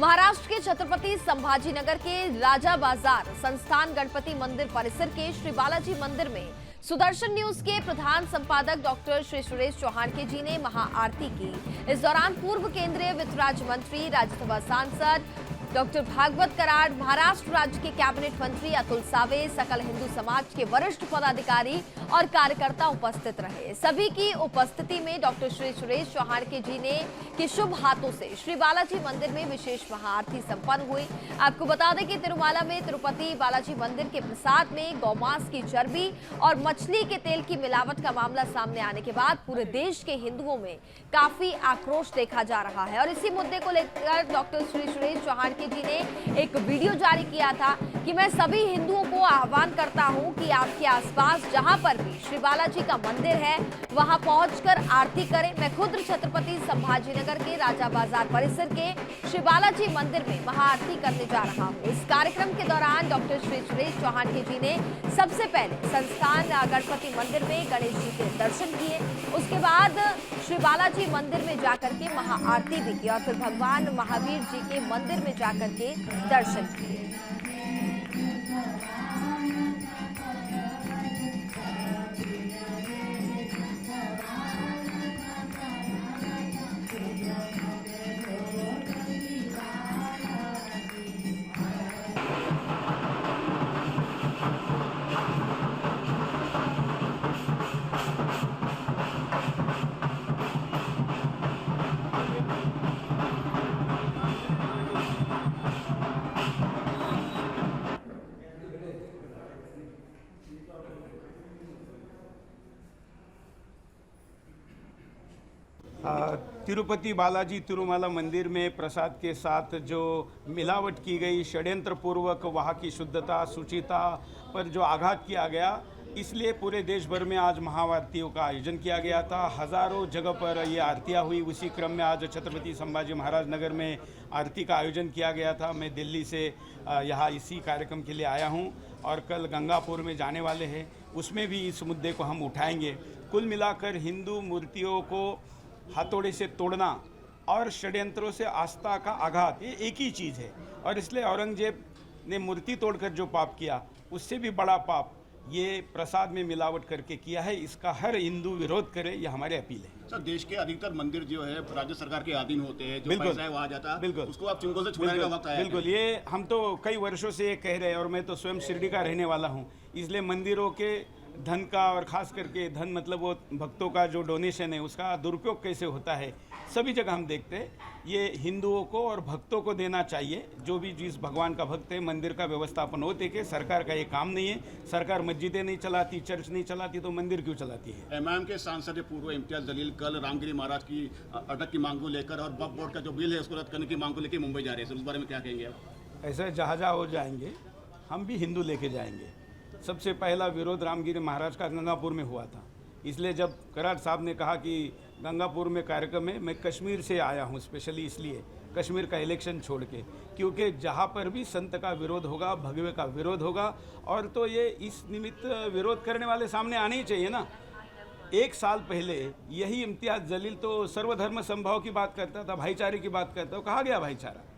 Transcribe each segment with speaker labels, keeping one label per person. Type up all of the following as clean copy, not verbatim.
Speaker 1: महाराष्ट्र के छत्रपति संभाजीनगर के राजा बाजार संस्थान गणपति मंदिर परिसर के श्री बालाजी मंदिर में सुदर्शन न्यूज के प्रधान संपादक डॉक्टर श्री सुरेश चौहान जी ने महाआरती की। इस दौरान पूर्व केंद्रीय वित्त राज्य मंत्री, राज्यसभा सांसद डॉक्टर भागवत कराड़, महाराष्ट्र राज्य के कैबिनेट मंत्री अतुल सावे, सकल हिंदू समाज के वरिष्ठ पदाधिकारी और कार्यकर्ता उपस्थित रहे। सभी की उपस्थिति में डॉक्टर श्री सुरेश चौहान जी ने के शुभ हाथों से श्री बालाजी मंदिर में विशेष महाआरती संपन्न हुई। आपको बता दें कि तिरुमाला में तिरुपति बालाजी मंदिर के प्रसाद में गौमांस की चर्बी और मछली के तेल की मिलावट का मामला सामने आने के बाद पूरे देश के हिंदुओं में काफी आक्रोश देखा जा रहा है और इसी मुद्दे को लेकर डॉक्टर श्री सुरेश चौहान जी ने एक वीडियो जारी किया था कि मैं सभी हिंदुओं को आह्वान करता हूं कि आपके आसपास जहां पर भी श्री बालाजी का मंदिर है वहां पहुंचकर आरती करें। मैं खुद छत्रपति संभाजीनगर के राजा बाजार परिसर के श्री बालाजी मंदिर में महाआरती करने जा रहा हूं। इस कार्यक्रम के दौरान डॉक्टर श्री सुरेश चौहान जी ने सबसे पहले संस्थान गणपति मंदिर में गणेश जी के दर्शन किए। उसके बाद श्री बालाजी मंदिर में जाकर के महाआरती भी की और फिर भगवान महावीर जी के मंदिर में जाकर के दर्शन किए।
Speaker 2: तिरुपति बालाजी तिरुमाला मंदिर में प्रसाद के साथ जो मिलावट की गई, षड्यंत्र पूर्वक वहाँ की शुद्धता शुचिता पर जो आघात किया गया, इसलिए पूरे देश भर में आज महाआरतियों का आयोजन किया गया था। हज़ारों जगह पर ये आरतियाँ हुई। उसी क्रम में आज छत्रपति संभाजी महाराज नगर में आरती का आयोजन किया गया था। मैं दिल्ली से यहाँ इसी कार्यक्रम के लिए आया हूँ और कल गंगापुर में जाने वाले हैं, उसमें भी इस मुद्दे को हम उठाएंगे। कुल मिलाकर हिंदू मूर्तियों को हथौड़े से तोड़ना और षड्यंत्रों से आस्था का आघात, ये एक ही चीज़ है और इसलिए औरंगजेब ने मूर्ति तोड़कर जो पाप किया उससे भी बड़ा पाप ये प्रसाद में मिलावट करके किया है। इसका हर हिंदू विरोध करे, ये हमारी अपील है।
Speaker 3: सर, देश के अधिकतर मंदिर जो है राज्य सरकार के अधीन होते हैं, जो पैसा है वहाँ जाता है,
Speaker 2: बिल्कुल
Speaker 3: उसको आप चिंगों से छुड़ाने का वक्त आया है।
Speaker 2: बिल्कुल, ये हम तो कई वर्षों से ये कह रहे हैं और मैं तो स्वयं शिरडी का रहने वाला हूँ, इसलिए मंदिरों के धन का और ख़ास करके धन मतलब वो भक्तों का जो डोनेशन है उसका दुरुपयोग कैसे होता है सभी जगह हम देखते हैं। ये हिंदुओं को और भक्तों को देना चाहिए, जो भी जिस भगवान का भक्त है। मंदिर का व्यवस्थापन होते कि सरकार का ये काम नहीं है। सरकार मस्जिदें नहीं चलाती, चर्च नहीं चलाती, तो मंदिर क्यों चलाती है।
Speaker 3: एमआईएम के सांसद पूर्व इम्तियाज जलील कल रामगिरी महाराज की अटक की मांग को लेकर और वक्फ बोर्ड का जो बिल है उसको रद्द करने की मांग को लेकर मुंबई जा रहे हैं, उस बारे में क्या कहेंगे आप?
Speaker 2: ऐसे जहाँ हो जाएंगे, हम भी हिंदू लेके जाएंगे। सबसे पहला विरोध रामगिरी महाराज का गंगापुर में हुआ था, इसलिए जब कराड़ साहब ने कहा कि गंगापुर में कार्यक्रम है, मैं कश्मीर से आया हूँ स्पेशली इसलिए, कश्मीर का इलेक्शन छोड़ के, क्योंकि जहाँ पर भी संत का विरोध होगा, भगवे का विरोध होगा, और तो ये इस निमित्त विरोध करने वाले सामने आने ही चाहिए ना। एक साल पहले यही इम्तियाज जलील तो सर्वधर्म संभाव की बात करता था, भाईचारे की बात करता था। कहाँ गया भाईचारा?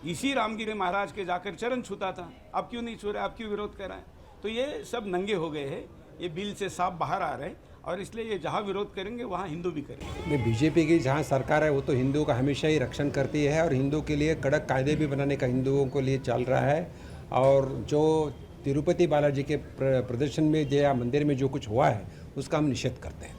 Speaker 2: इसी रामगिरी महाराज के जाकर चरण छूता था। अब क्यों नहीं छू रहे, अब क्यों विरोध कर रहा है? तो ये सब नंगे हो गए हैं, ये बिल से साफ बाहर आ रहे हैं और इसलिए ये जहाँ विरोध करेंगे वहाँ हिंदू भी करेंगे।
Speaker 4: बीजेपी की जहाँ सरकार है वो तो हिंदुओं का हमेशा ही रक्षण करती है और हिंदुओं के लिए कड़क कायदे भी बनाने का हिंदुओं को लिए चल रहा है। और जो तिरुपति बालाजी के प्रदर्शन में या मंदिर में जो कुछ हुआ है उसका हम निषेध करते हैं।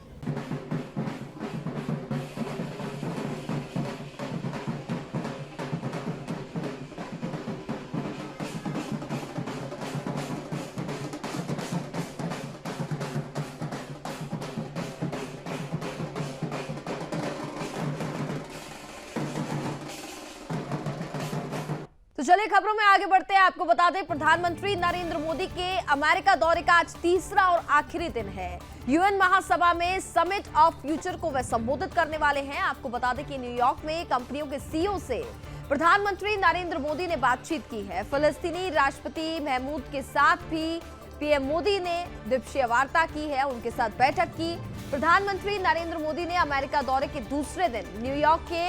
Speaker 1: तो चलिए खबरों में आगे बढ़ते हैं। आपको बता दें, प्रधानमंत्री नरेंद्र मोदी के अमेरिका दौरे का आज तीसरा और आखिरी दिन है। यूएन महासभा में समिट ऑफ फ्यूचर को वे संबोधित करने वाले हैं। आपको बता दें कि न्यूयॉर्क में कंपनियों के सीईओ से प्रधानमंत्री नरेंद्र मोदी ने बातचीत की है। फिलिस्तीनी राष्ट्रपति महमूद के साथ भी पीएम मोदी ने द्विपक्षीय वार्ता की है, उनके साथ बैठक की। प्रधानमंत्री नरेंद्र मोदी ने अमेरिका दौरे के दूसरे दिन न्यूयॉर्क के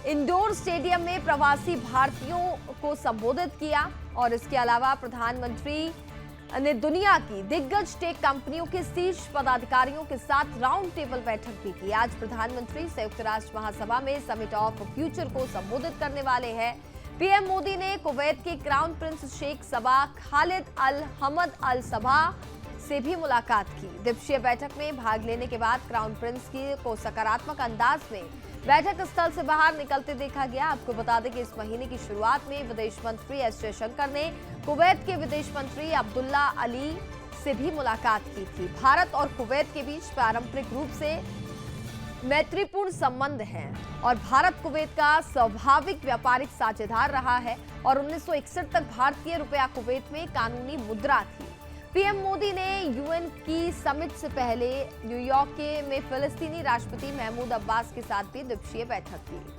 Speaker 1: इंडोर स्टेडियम में प्रवासी भारतीयों को संबोधित किया और इसके अलावा प्रधानमंत्री ने दुनिया की दिग्गज टेक कंपनियों के शीर्ष पदाधिकारियों के साथ राउंड टेबल बैठक भी की। आज प्रधानमंत्री संयुक्त राष्ट्र महासभा में समिट ऑफ फ्यूचर को संबोधित करने वाले हैं। पीएम मोदी ने कुवैत के क्राउन प्रिंस शेख सबा खालिद अल हमद अल सबा से भी मुलाकात की। द्विपक्षीय बैठक में भाग लेने के बाद क्राउन प्रिंस को सकारात्मक अंदाज में बैठक स्थल से बाहर निकलते देखा गया। आपको बता दें कि इस महीने की शुरुआत में विदेश मंत्री एस जयशंकर ने कुवैत के विदेश मंत्री अब्दुल्ला अली से भी मुलाकात की थी। भारत और कुवैत के बीच पारंपरिक रूप से मैत्रीपूर्ण संबंध हैं और भारत कुवैत का स्वाभाविक व्यापारिक साझेदार रहा है और 1961 तक भारतीय रुपया कुवैत में कानूनी मुद्रा थी। पीएम मोदी ने यूएन की समिट से पहले न्यूयॉर्क में फिलिस्तीनी राष्ट्रपति महमूद अब्बास के साथ भी द्विपक्षीय बैठक की।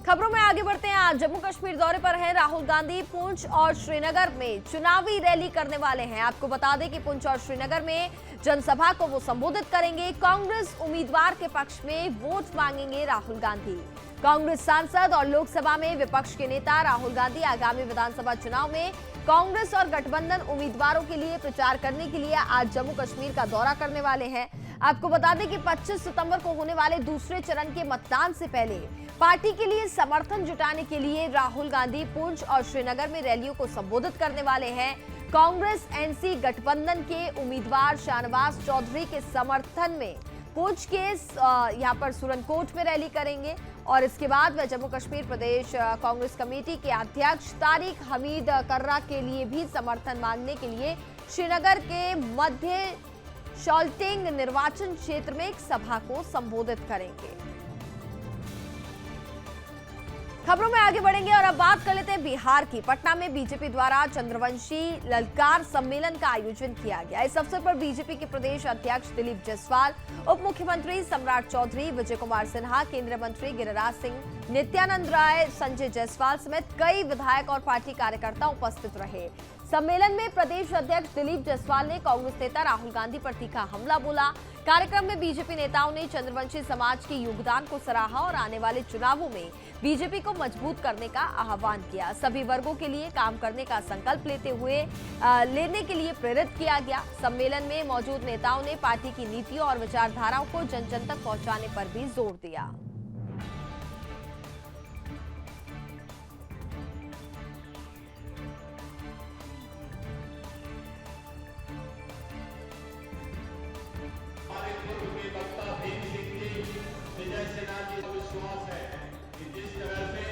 Speaker 1: खबरों में आगे बढ़ते हैं। आज जम्मू कश्मीर दौरे पर हैं राहुल गांधी। पुंछ और श्रीनगर में चुनावी रैली करने वाले हैं। आपको बता दें कि पुंछ और श्रीनगर में जनसभा को वो संबोधित करेंगे। कांग्रेस उम्मीदवार के पक्ष में वोट मांगेंगे राहुल गांधी। कांग्रेस सांसद और लोकसभा में विपक्ष के नेता राहुल गांधी आगामी विधानसभा चुनाव में कांग्रेस और गठबंधन उम्मीदवारों के लिए प्रचार करने के लिए आज जम्मू कश्मीर का दौरा करने वाले हैं। आपको बता दें कि 25 सितंबर को होने वाले दूसरे चरण के मतदान से पहले पार्टी के लिए समर्थन जुटाने के लिए राहुल गांधी पुंछ और श्रीनगर में रैलियों को संबोधित करने वाले हैं। कांग्रेस एनसी गठबंधन के उम्मीदवार शाहनवाज चौधरी के समर्थन में पुंछ के यहां पर सुरनकोट में रैली करेंगे और इसके बाद वह जम्मू कश्मीर प्रदेश कांग्रेस कमेटी के अध्यक्ष तारिक हमीद कर्रा के लिए भी समर्थन मांगने के लिए श्रीनगर के मध्य शॉल्टिंग निर्वाचन क्षेत्र में एक सभा को संबोधित करेंगे। खबरों में आगे बढ़ेंगे और अब बात कर लेते हैं बिहार की। पटना में बीजेपी द्वारा चंद्रवंशी ललकार सम्मेलन का आयोजन किया गया। इस अवसर पर बीजेपी के प्रदेश अध्यक्ष दिलीप जायसवाल, उप मुख्यमंत्री सम्राट चौधरी, विजय कुमार सिन्हा, केंद्रीय मंत्री गिरिराज सिंह, नित्यानंद राय, संजय जायसवाल समेत कई विधायक और पार्टी कार्यकर्ता उपस्थित रहे। सम्मेलन में प्रदेश अध्यक्ष दिलीप जायसवाल ने कांग्रेस नेता राहुल गांधी पर तीखा हमला बोला। कार्यक्रम में बीजेपी नेताओं ने चंद्रवंशी समाज के योगदान को सराहा और आने वाले चुनावों में बीजेपी को मजबूत करने का आह्वान किया। सभी वर्गों के लिए काम करने का संकल्प लेने के लिए प्रेरित किया गया। सम्मेलन में मौजूद नेताओं ने पार्टी की नीतियों और विचारधाराओं को जन जन तक पहुंचाने पर भी जोर दिया।
Speaker 5: विश्वास है कि जिस तरह से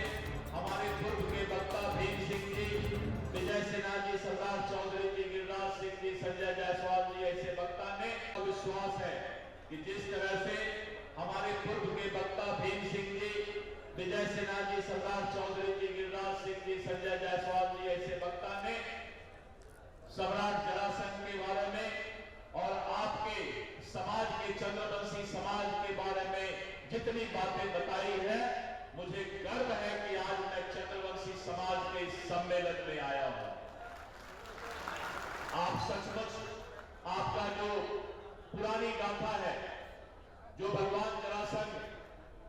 Speaker 5: हमारे पूर्व के वक्ता भीम सिंह जी, विजय सिन्हा जी, सरदार चौधरी जी, गिरिराज सिंह जी, संजय जायसवाल जी ऐसे वक्ता ने विश्वास है कि जिस तरह से हमारे पूर्व के वक्ता भीम सिंह जी, विजय सिन्हा जी, सरदार चौधरी जी, गिरिराज सिंह जी, संजय जायसवाल जी ऐसे वक्ता ने सम्राट जरासंध के बारे में और आपके समाज के चंद्रवंशी समाज के बारे में जितनी बातें बताई है, मुझे गर्व है कि आज मैं चंद्रवंशी समाज के इस सम्मेलन में आया हूं। आप सचमुच आपका जो पुरानी गाथा है, जो भगवान जरासंध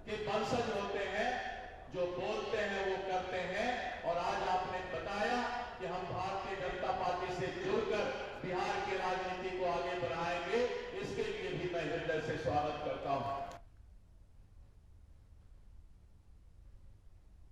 Speaker 5: के वंशज होते हैं, जो बोलते हैं वो करते हैं और आज आपने बताया कि हम भारतीय जनता पार्टी से जुड़कर बिहार की राजनीति को आगे बढ़ाएंगे, इसके लिए भी मैं हृदय से स्वागत करता हूं।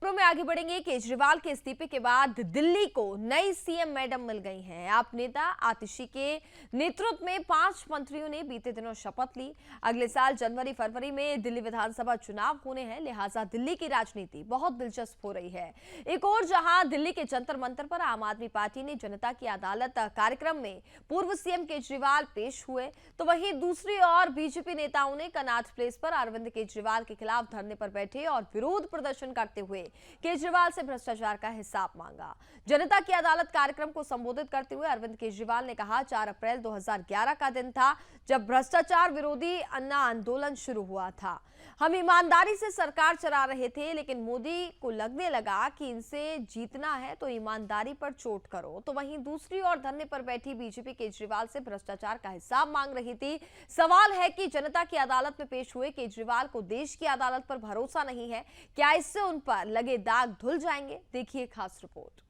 Speaker 1: में आगे बढ़ेंगे। केजरीवाल के इस्तीफे के बाद दिल्ली को नई सीएम मैडम मिल गई हैं। आप नेता आतिशी के नेतृत्व में 5 मंत्रियों ने बीते दिनों शपथ ली। अगले साल जनवरी फरवरी में दिल्ली विधानसभा चुनाव होने हैं, लिहाजा दिल्ली की राजनीति बहुत दिलचस्प हो रही है। एक और जहां दिल्ली के जंतर मंतर पर आम आदमी पार्टी ने जनता की अदालत कार्यक्रम में पूर्व सीएम केजरीवाल पेश हुए, तो वहीं दूसरी ओर बीजेपी नेताओं ने कनॉट प्लेस पर अरविंद केजरीवाल के खिलाफ धरने पर बैठे और विरोध प्रदर्शन करते हुए केजरीवाल से भ्रष्टाचार का हिसाब मांगा। जनता की अदालत कार्यक्रम को संबोधित करते हुए अरविंद केजरीवाल ने कहा, 4 अप्रैल 2011 का दिन था जब भ्रष्टाचार विरोधी अन्ना आंदोलन शुरू हुआ था। हम ईमानदारी से सरकार चला रहे थे, लेकिन मोदी को लगने लगा कि इनसे जीतना है तो ईमानदारी पर चोट करो। तो वहीं दूसरी ओर धरने पर बैठी बीजेपी केजरीवाल से भ्रष्टाचार का हिसाब मांग रही थी। सवाल है कि जनता की अदालत में पेश हुए केजरीवाल को देश की अदालत पर भरोसा नहीं है। क्या इससे उन पर लगे दाग धुल जाएंगे? देखिए खास रिपोर्ट।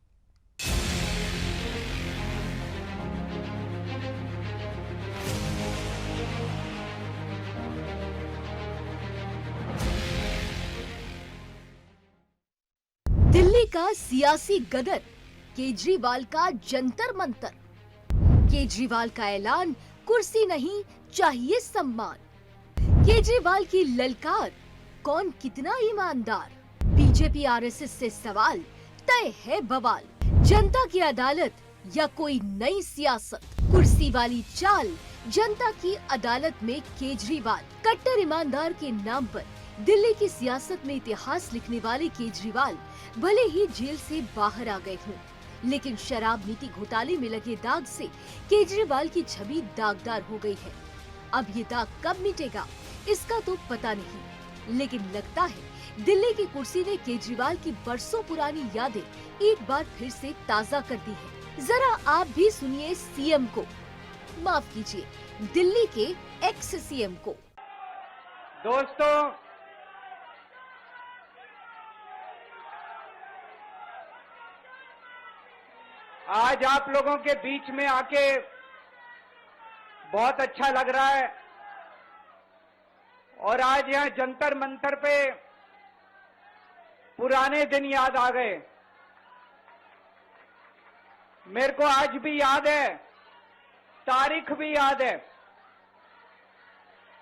Speaker 6: दिल्ली का सियासी गदर, केजरीवाल का जंतर मंतर। केजरीवाल का ऐलान, कुर्सी नहीं चाहिए सम्मान। केजरीवाल की ललकार, कौन कितना ईमानदार। बीजेपी आरएसएस से सवाल, तय है बवाल। जनता की अदालत या कोई नई सियासत, कुर्सी वाली चाल। जनता की अदालत में केजरीवाल, कट्टर ईमानदार के नाम पर दिल्ली की सियासत में इतिहास लिखने वाले केजरीवाल भले ही जेल से बाहर आ गए हों, लेकिन शराब नीति घोटाले में लगे दाग से केजरीवाल की छवि दागदार हो गई है। अब ये दाग कब मिटेगा इसका तो पता नहीं, लेकिन लगता है दिल्ली की कुर्सी ने केजरीवाल की बरसों पुरानी यादें एक बार फिर से ताज़ा कर दी है। जरा आप भी सुनिए सीएम को, माफ कीजिए दिल्ली के एक्स सीएम को।
Speaker 7: दोस्तों, आज आप लोगों के बीच में आके बहुत अच्छा लग रहा है और आज यहाँ जंतर मंतर पे पुराने दिन याद आ गए। मेरे को आज भी याद है, तारीख भी याद है,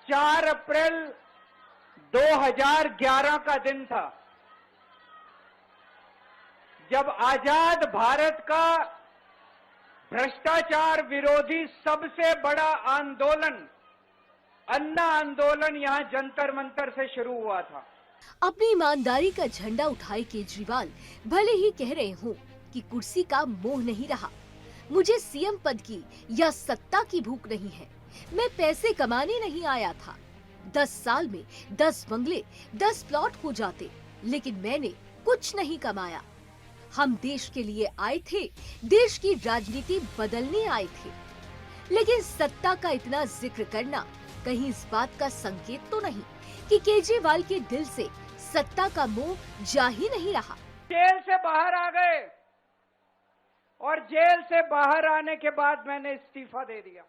Speaker 7: 4 अप्रैल 2011 का दिन था जब आजाद भारत का भ्रष्टाचार विरोधी सबसे बड़ा आंदोलन, अन्ना आंदोलन, यहां जंतर मंतर से शुरू हुआ था।
Speaker 6: अपनी ईमानदारी का झंडा उठाए केजरीवाल भले ही कह रहे हों कि कुर्सी का मोह नहीं रहा, मुझे सीएम पद की या सत्ता की भूख नहीं है, मैं पैसे कमाने नहीं आया था। 10 साल में 10 बंगले, 10 प्लॉट हो जाते, लेकिन मैंने कुछ नहीं कमाया। हम देश के लिए आए थे, देश की राजनीति बदलने आए थे। लेकिन सत्ता का इतना जिक्र करना कहीं इस बात का संकेत तो नहीं कि केजरीवाल के दिल से सत्ता का मोह जा ही नहीं रहा।
Speaker 7: जेल से बाहर आ गए और जेल से बाहर आने के बाद मैंने इस्तीफा दे दिया।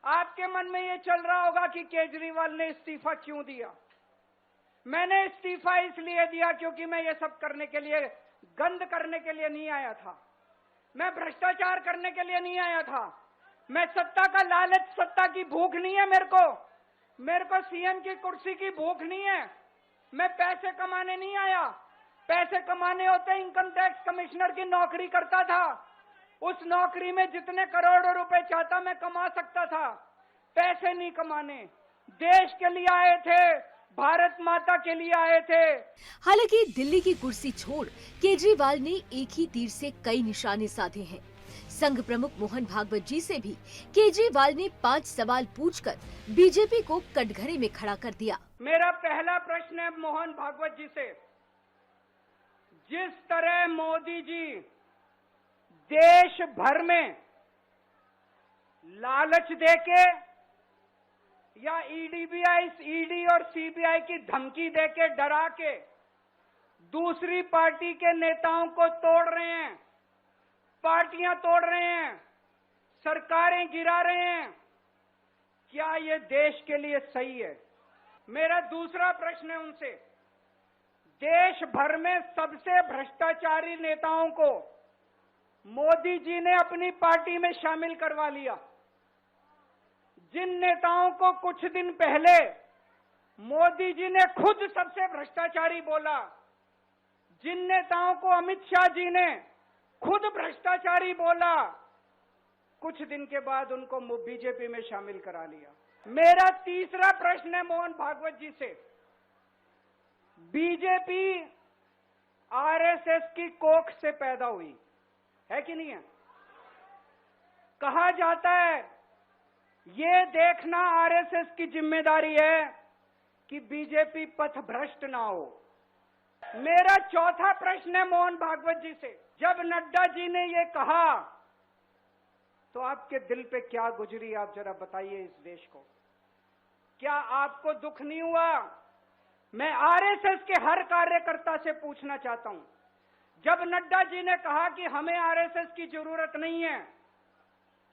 Speaker 7: आपके मन में ये चल रहा होगा कि केजरीवाल ने इस्तीफा क्यों दिया। मैंने इस्तीफा इसलिए दिया क्योंकि मैं ये सब करने के लिए, गंद करने के लिए नहीं आया था। मैं भ्रष्टाचार करने के लिए नहीं आया था। मैं सत्ता का लालच, सत्ता की भूख नहीं है मेरे को सीएम की कुर्सी की भूख नहीं है। मैं पैसे कमाने नहीं आया। पैसे कमाने होते इनकम टैक्स कमिश्नर की नौकरी करता था, उस नौकरी में जितने करोड़ों रुपए चाहता मैं कमा सकता था। पैसे नहीं कमाने, देश के लिए आए थे, भारत माता के लिए आए थे।
Speaker 6: हालांकि दिल्ली की कुर्सी छोड़ केजरीवाल ने एक ही तीर से कई निशाने साधे हैं। संघ प्रमुख मोहन भागवत जी से भी केजरीवाल ने 5 सवाल पूछकर बीजेपी को कटघरे में खड़ा कर दिया।
Speaker 7: मेरा पहला प्रश्न है मोहन भागवत जी से, जिस तरह मोदी जी देश भर में लालच देके या ईडी और सीबीआई की धमकी देके, डरा के दूसरी पार्टी के नेताओं को तोड़ रहे हैं, पार्टियां तोड़ रहे हैं, सरकारें गिरा रहे हैं, क्या ये देश के लिए सही है? मेरा दूसरा प्रश्न है उनसे, देश भर में सबसे भ्रष्टाचारी नेताओं को मोदी जी ने अपनी पार्टी में शामिल करवा लिया। जिन नेताओं को कुछ दिन पहले मोदी जी ने खुद सबसे भ्रष्टाचारी बोला, जिन नेताओं को अमित शाह जी ने खुद भ्रष्टाचारी बोला, कुछ दिन के बाद उनको बीजेपी में शामिल करा लिया। मेरा तीसरा प्रश्न है मोहन भागवत जी से, बीजेपी आरएसएस की कोख से पैदा हुई है कि नहीं है? कहा जाता है ये देखना आरएसएस की जिम्मेदारी है कि बीजेपी पथभ्रष्ट ना हो। मेरा चौथा प्रश्न है मोहन भागवत जी से, जब नड्डा जी ने ये कहा तो आपके दिल पे क्या गुजरी, आप जरा बताइए इस देश को। क्या आपको दुख नहीं हुआ? मैं आरएसएस के हर कार्यकर्ता से पूछना चाहता हूं, जब नड्डा जी ने कहा कि हमें आरएसएस की जरूरत नहीं है,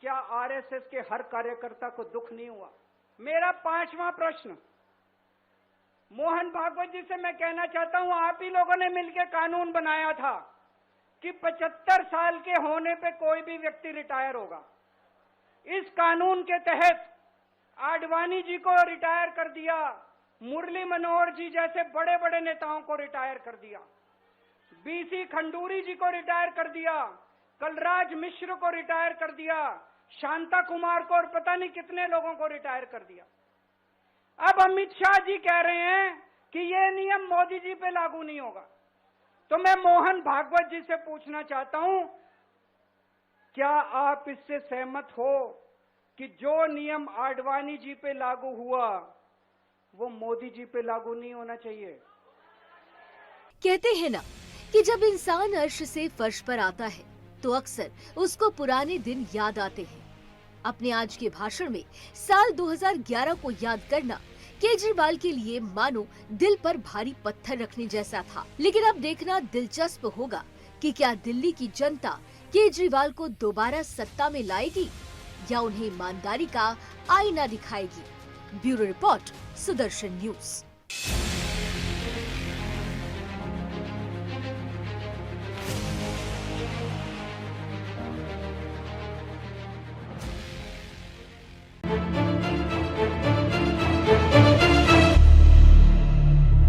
Speaker 7: क्या आरएसएस के हर कार्यकर्ता को दुख नहीं हुआ? मेरा पांचवा प्रश्न मोहन भागवत जी से मैं कहना चाहता हूं, आप ही लोगों ने मिलकर कानून बनाया था कि 75 साल के होने पे कोई भी व्यक्ति रिटायर होगा। इस कानून के तहत आडवाणी जी को रिटायर कर दिया, मुरली मनोहर जी जैसे बड़े बड़े नेताओं को रिटायर कर दिया, बीसी खंडूरी जी को रिटायर कर दिया, कलराज मिश्र को रिटायर कर दिया, शांता कुमार को और पता नहीं कितने लोगों को रिटायर कर दिया। अब अमित शाह जी कह रहे हैं कि ये नियम मोदी जी पे लागू नहीं होगा। तो मैं मोहन भागवत जी से पूछना चाहता हूं, क्या आप इससे सहमत हो कि जो नियम आडवाणी जी पे लागू हुआ वो मोदी जी पे लागू नहीं होना चाहिए?
Speaker 6: कहते हैं ना कि जब इंसान अर्श से फर्श पर आता है तो अक्सर उसको पुराने दिन याद आते हैं। अपने आज के भाषण में साल 2011 को याद करना केजरीवाल के लिए मानो दिल पर भारी पत्थर रखने जैसा था। लेकिन अब देखना दिलचस्प होगा कि क्या दिल्ली की जनता केजरीवाल को दोबारा सत्ता में लाएगी या उन्हें ईमानदारी का आईना दिखाएगी। Bureau report, Sudarshan news.